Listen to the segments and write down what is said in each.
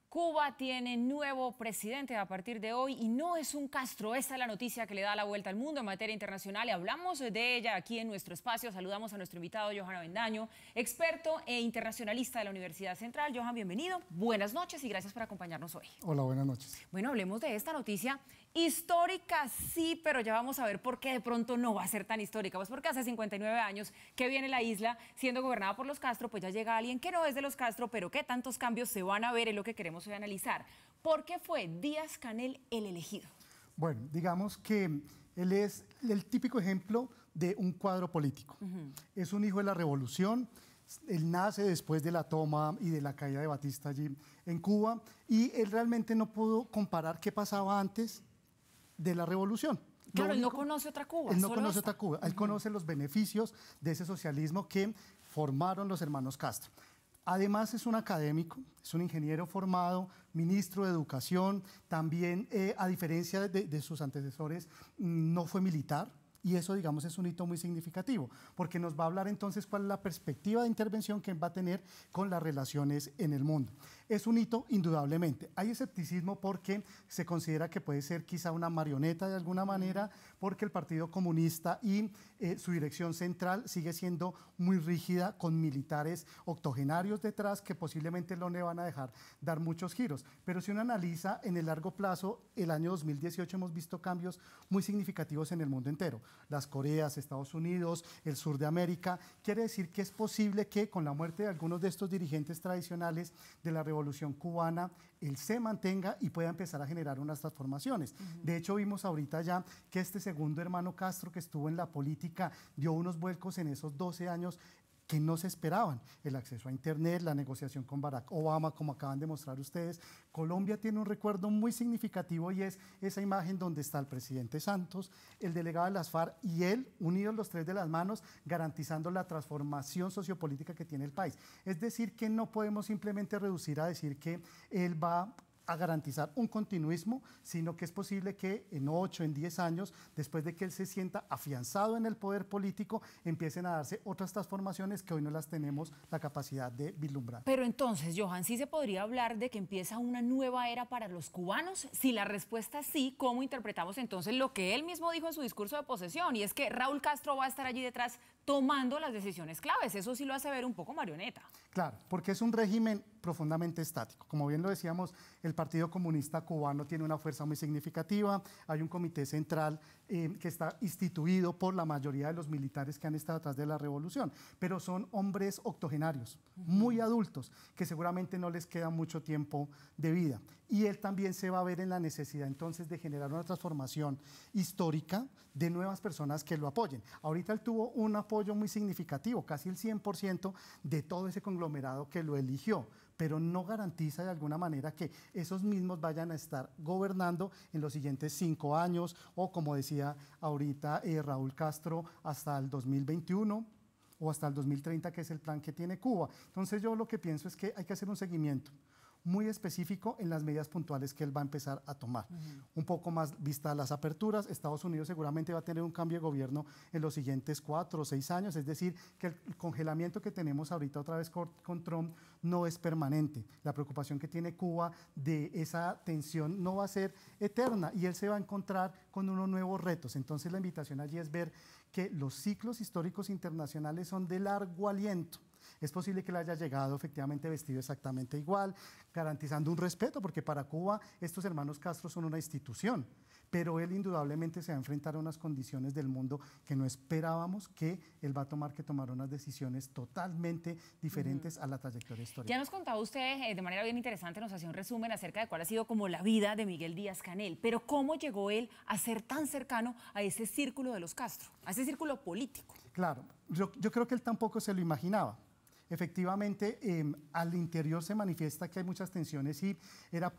Cuba tiene nuevo presidente a partir de hoy y no es un Castro. Esta es la noticia que le da la vuelta al mundo en materia internacional y hablamos de ella aquí en nuestro espacio. Saludamos a nuestro invitado, Johan Avendaño, experto e internacionalista de la Universidad Central. Johan, bienvenido. Buenas noches y gracias por acompañarnos hoy. Hola, buenas noches. Bueno, hablemos de esta noticia histórica, sí, pero ya vamos a ver por qué de pronto no va a ser tan histórica. Pues porque hace 59 años que viene la isla siendo gobernada por los Castro, pues ya llega alguien que no es de los Castro, pero qué tantos cambios se van a ver es lo que queremos hoy analizar. ¿Por qué fue Díaz-Canel el elegido? Bueno, digamos que él es el típico ejemplo de un cuadro político. Es un hijo de la revolución. Él nace después de la toma y de la caída de Batista allí en Cuba y él realmente no pudo comparar qué pasaba antes de la revolución. Claro, él no conoce otra Cuba. Él no conoce otra Cuba. Él conoce los beneficios de ese socialismo que formaron los hermanos Castro. Además es un académico, es un ingeniero formado, ministro de Educación, también a diferencia de sus antecesores no fue militar. Y eso, digamos, es un hito muy significativo, porque nos va a hablar entonces cuál es la perspectiva de intervención que va a tener con las relaciones en el mundo. Es un hito, indudablemente. Hay escepticismo porque se considera que puede ser quizá una marioneta de alguna manera, porque el Partido Comunista y su dirección central sigue siendo muy rígida, con militares octogenarios detrás que posiblemente no le van a dejar dar muchos giros. Pero si uno analiza en el largo plazo, el año 2018 hemos visto cambios muy significativos en el mundo entero. Las Coreas, Estados Unidos, el sur de América. Quiere decir que es posible que con la muerte de algunos de estos dirigentes tradicionales de la Revolución Cubana, él se mantenga y pueda empezar a generar unas transformaciones. De hecho, vimos ahorita ya que este segundo hermano Castro que estuvo en la política dio unos vuelcos en esos 12 años que no se esperaban, el acceso a Internet, la negociación con Barack Obama, como acaban de mostrar ustedes. Colombia tiene un recuerdo muy significativo y es esa imagen donde está el presidente Santos, el delegado de las FARC y él, unidos los tres de las manos, garantizando la transformación sociopolítica que tiene el país. Es decir, que no podemos simplemente reducir a decir que él va a garantizar un continuismo, sino que es posible que en 8, en 10 años, después de que él se sienta afianzado en el poder político, empiecen a darse otras transformaciones que hoy no las tenemos la capacidad de vislumbrar. Pero entonces, Johan, ¿sí se podría hablar de que empieza una nueva era para los cubanos? Si la respuesta es sí, ¿cómo interpretamos entonces lo que él mismo dijo en su discurso de posesión? Y es que Raúl Castro va a estar allí detrás tomando las decisiones claves. Eso sí lo hace ver un poco marioneta. Claro, porque es un régimen profundamente estático. Como bien lo decíamos, el Partido Comunista Cubano tiene una fuerza muy significativa, hay un comité central que está instituido por la mayoría de los militares que han estado atrás de la revolución, pero son hombres octogenarios, muy adultos, que seguramente no les queda mucho tiempo de vida. Y él también se va a ver en la necesidad entonces de generar una transformación histórica de nuevas personas que lo apoyen. Ahorita él tuvo un apoyo muy significativo, casi el 100% de todo ese conglomerado que lo eligió, pero no garantiza de alguna manera que esos mismos vayan a estar gobernando en los siguientes 5 años o, como decía ahorita Raúl Castro, hasta el 2021 o hasta el 2030, que es el plan que tiene Cuba. Entonces yo lo que pienso es que hay que hacer un seguimiento muy específico en las medidas puntuales que él va a empezar a tomar. Un poco más vistas las aperturas, Estados Unidos seguramente va a tener un cambio de gobierno en los siguientes 4 o 6 años, es decir, que el congelamiento que tenemos ahorita otra vez con Trump no es permanente. La preocupación que tiene Cuba de esa tensión no va a ser eterna y él se va a encontrar con unos nuevos retos. Entonces la invitación allí es ver que los ciclos históricos internacionales son de largo aliento. Es posible que él haya llegado efectivamente vestido exactamente igual, garantizando un respeto, porque para Cuba estos hermanos Castro son una institución, pero él indudablemente se va a enfrentar a unas condiciones del mundo que no esperábamos, que él va a tomar unas decisiones totalmente diferentes a la trayectoria histórica. Ya nos contaba usted de manera bien interesante, nos hacía un resumen acerca de cuál ha sido como la vida de Miguel Díaz-Canel, pero ¿cómo llegó él a ser tan cercano a ese círculo de los Castro, a ese círculo político? Claro, yo creo que él tampoco se lo imaginaba. Efectivamente, al interior se manifiesta que hay muchas tensiones y era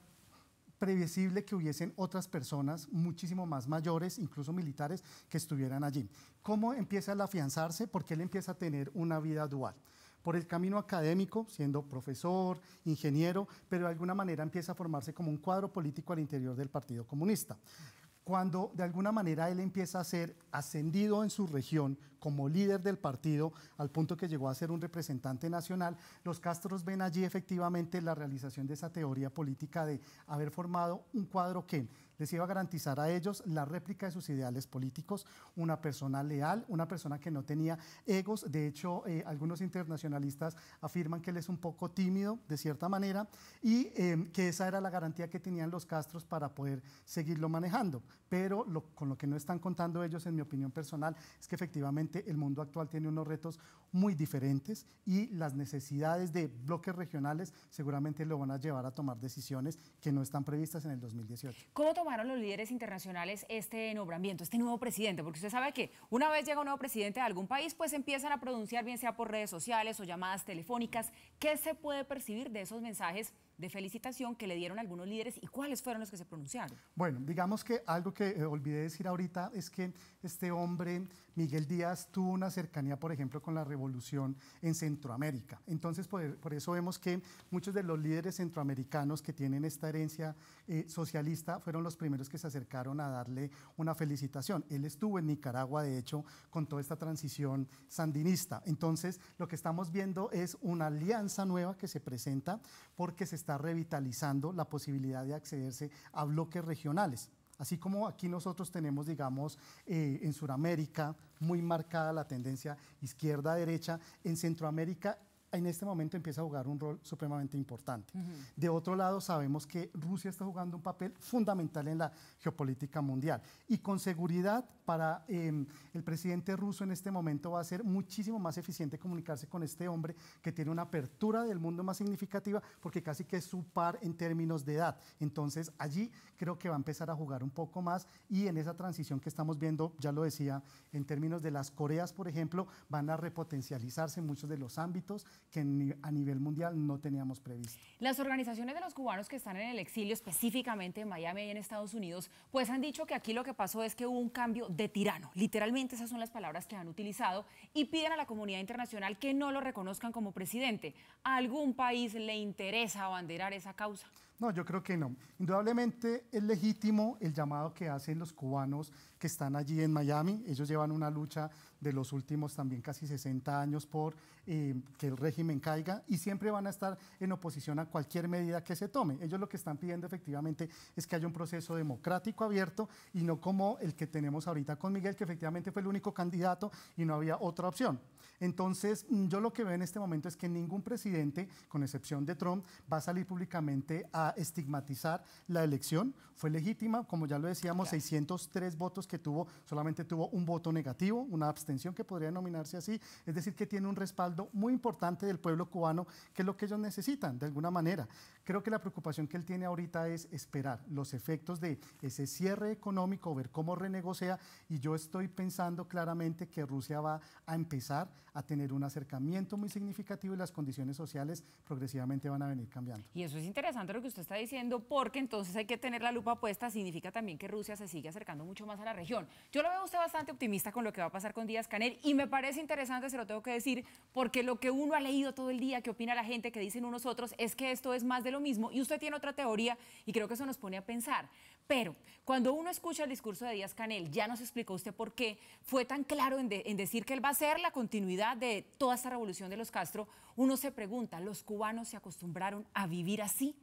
previsible que hubiesen otras personas muchísimo más mayores, incluso militares, que estuvieran allí. ¿Cómo empieza a afianzarse? Porque él empieza a tener una vida dual. Por el camino académico, siendo profesor, ingeniero, pero de alguna manera empieza a formarse como un cuadro político al interior del Partido Comunista. cuando de alguna manera él empieza a ser ascendido en su región como líder del partido, al punto que llegó a ser un representante nacional, los Castros ven allí efectivamente la realización de esa teoría política de haber formado un cuadro que les iba a garantizar a ellos la réplica de sus ideales políticos, una persona leal, una persona que no tenía egos. De hecho, algunos internacionalistas afirman que él es un poco tímido, de cierta manera, y que esa era la garantía que tenían los Castros para poder seguirlo manejando. Pero con lo que no están contando ellos, en mi opinión personal, es que efectivamente el mundo actual tiene unos retos muy diferentes y las necesidades de bloques regionales seguramente lo van a llevar a tomar decisiones que no están previstas en el 2018. ¿Cómo tomaron los líderes internacionales este nombramiento, este nuevo presidente? Porque usted sabe que una vez llega un nuevo presidente de algún país, pues empiezan a pronunciar, bien sea por redes sociales o llamadas telefónicas. ¿Qué se puede percibir de esos mensajes de felicitación que le dieron algunos líderes y cuáles fueron los que se pronunciaron? Bueno, digamos que algo que olvidé decir ahorita es que este hombre, Miguel Díaz, tuvo una cercanía, por ejemplo, con la revolución en Centroamérica. Entonces, por eso vemos que muchos de los líderes centroamericanos que tienen esta herencia socialista fueron los primeros que se acercaron a darle una felicitación. Él estuvo en Nicaragua, de hecho, con toda esta transición sandinista. Entonces, lo que estamos viendo es una alianza nueva que se presenta porque se está revitalizando la posibilidad de accederse a bloques regionales. Así como aquí nosotros tenemos, digamos, en Sudamérica muy marcada la tendencia izquierda-derecha, en Centroamérica en este momento empieza a jugar un rol supremamente importante. De otro lado, sabemos que Rusia está jugando un papel fundamental en la geopolítica mundial y con seguridad para el presidente ruso en este momento va a ser muchísimo más eficiente comunicarse con este hombre que tiene una apertura del mundo más significativa porque casi que es su par en términos de edad. Entonces, allí creo que va a empezar a jugar un poco más y en esa transición que estamos viendo, ya lo decía, en términos de las Coreas, por ejemplo, van a repotencializarse muchos de los ámbitos que a nivel mundial no teníamos previsto. Las organizaciones de los cubanos que están en el exilio, específicamente en Miami y en Estados Unidos, pues han dicho que aquí lo que pasó es que hubo un cambio de tirano. Literalmente esas son las palabras que han utilizado y piden a la comunidad internacional que no lo reconozcan como presidente. ¿A algún país le interesa abanderar esa causa? No, yo creo que no. Indudablemente es legítimo el llamado que hacen los cubanos que están allí en Miami. Ellos llevan una lucha de los últimos también casi 60 años por que el régimen caiga y siempre van a estar en oposición a cualquier medida que se tome. Ellos lo que están pidiendo efectivamente es que haya un proceso democrático abierto y no como el que tenemos ahorita con Miguel, que efectivamente fue el único candidato y no había otra opción. Entonces, yo lo que veo en este momento es que ningún presidente, con excepción de Trump, va a salir públicamente a estigmatizar la elección. Fue legítima, como ya lo decíamos, claro. 603 votos que tuvo, solamente tuvo un voto negativo, una abstención que podría denominarse así, es decir, que tiene un respaldo muy importante del pueblo cubano, que es lo que ellos necesitan, de alguna manera. Creo que la preocupación que él tiene ahorita es esperar los efectos de ese cierre económico, ver cómo renegocia, y yo estoy pensando claramente que Rusia va a empezar a tener un acercamiento muy significativo y las condiciones sociales progresivamente van a venir cambiando. Y eso es interesante lo que usted está diciendo, porque entonces hay que tener la lupa puesta, significa también que Rusia se sigue acercando mucho más a la región. Yo lo veo a usted bastante optimista con lo que va a pasar con Díaz-Canel y me parece interesante, se lo tengo que decir, porque lo que uno ha leído todo el día, que opina la gente, que dicen unos otros, es que esto es más de lo mismo y usted tiene otra teoría y creo que eso nos pone a pensar. Pero cuando uno escucha el discurso de Díaz-Canel, ya nos explicó usted por qué fue tan claro en decir que él va a ser la continuidad de toda esta revolución de los Castro, uno se pregunta, ¿los cubanos se acostumbraron a vivir así?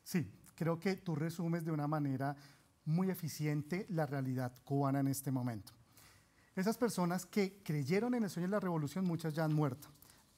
Sí, creo que tú resumes de una manera muy eficiente la realidad cubana en este momento. Esas personas que creyeron en el sueño de la revolución, muchas ya han muerto.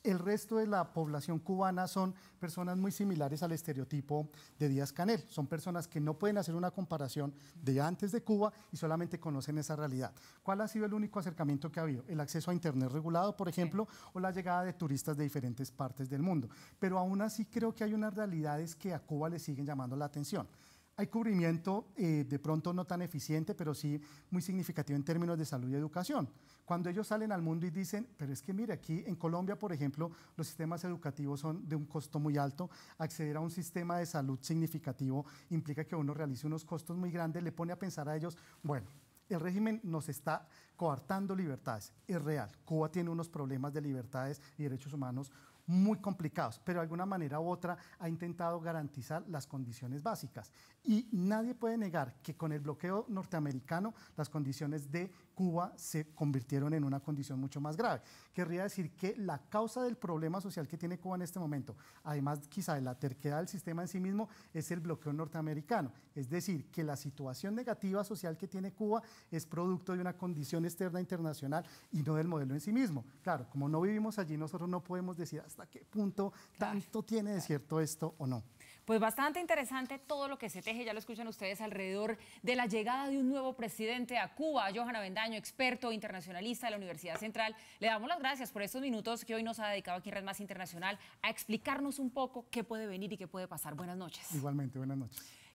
El resto de la población cubana son personas muy similares al estereotipo de Díaz-Canel. Son personas que no pueden hacer una comparación de antes de Cuba y solamente conocen esa realidad. ¿Cuál ha sido el único acercamiento que ha habido? El acceso a Internet regulado, por ejemplo, o la llegada de turistas de diferentes partes del mundo. Pero aún así creo que hay unas realidades que a Cuba le siguen llamando la atención. Hay cubrimiento de pronto no tan eficiente, pero sí muy significativo en términos de salud y educación. Cuando ellos salen al mundo y dicen, pero es que mire, aquí en Colombia, por ejemplo, los sistemas educativos son de un costo muy alto, acceder a un sistema de salud significativo implica que uno realice unos costos muy grandes, le pone a pensar a ellos, bueno, el régimen nos está coartando libertades, es real. Cuba tiene unos problemas de libertades y derechos humanos muy complicados, pero de alguna manera u otra ha intentado garantizar las condiciones básicas. Y nadie puede negar que con el bloqueo norteamericano las condiciones de Cuba se convirtieron en una condición mucho más grave. Querría decir que la causa del problema social que tiene Cuba en este momento, además quizá de la terquedad del sistema en sí mismo, es el bloqueo norteamericano. Es decir, que la situación negativa social que tiene Cuba es producto de una condición externa internacional y no del modelo en sí mismo. Claro, como no vivimos allí, nosotros no podemos decir hasta qué punto tanto tiene de cierto esto o no. Pues bastante interesante todo lo que se teje, ya lo escuchan ustedes, alrededor de la llegada de un nuevo presidente a Cuba. Johan Avendaño, experto internacionalista de la Universidad Central, le damos las gracias por estos minutos que hoy nos ha dedicado aquí en Red Más Internacional a explicarnos un poco qué puede venir y qué puede pasar. Buenas noches. Igualmente, buenas noches.